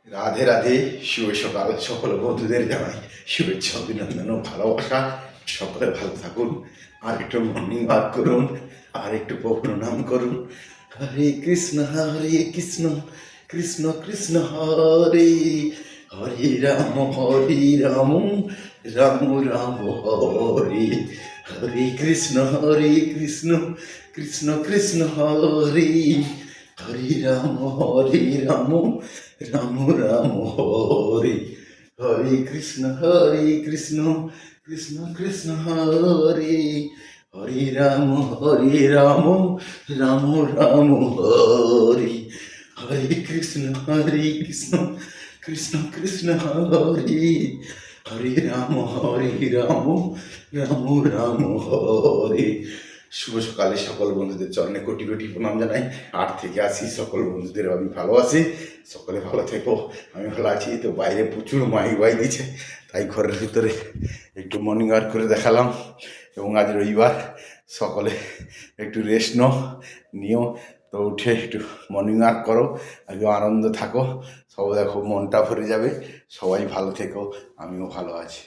রাধে রাধে, শুভ সকাল। সকল বন্ধুদের জানাই শুভেচ্ছা, অভিনন্দন ও ভালোবাসা। সকলে ভালো থাকুন, আর একটু মর্নিং ওয়াক করুন, আর একটু প্রণাম করুন। হরে কৃষ্ণ কৃষ্ণ কৃষ্ণ হরে হরে, রাম রাম রাম হরে হরে, কৃষ্ণ কৃষ্ণ কৃষ্ণ হরে হরে, রাম রাম রাম হরে হরে, কৃষ্ণ কৃষ্ণ কৃষ্ণ হরে হরে, রাম রাম রাম হরে হরে, কৃষ্ণ কৃষ্ণ হরে হরে, রাম রাম রাম হরে। শুভ সকালে সকল বন্ধুদের চরণে কোটি কোটি প্রণাম জানাই। 8 থেকে 80 সকল বন্ধুদের আমি ভালো আছি। সকলে ভালো থেকো, আমি ভালো আছি। তো বাইরে প্রচুর মাইক দিচ্ছে, তাই ঘরের ভিতরে একটু মর্নিং ওয়াক করে দেখালাম। এবং আজ রবিবার, সকলে একটু রেস্ট নিও। তো উঠে একটু মর্নিং ওয়াক করো, একটু আনন্দ থাকো। সব দেখো, মনটা ভরে যাবে। সবাই ভালো থেকো, আমিও ভালো আছি।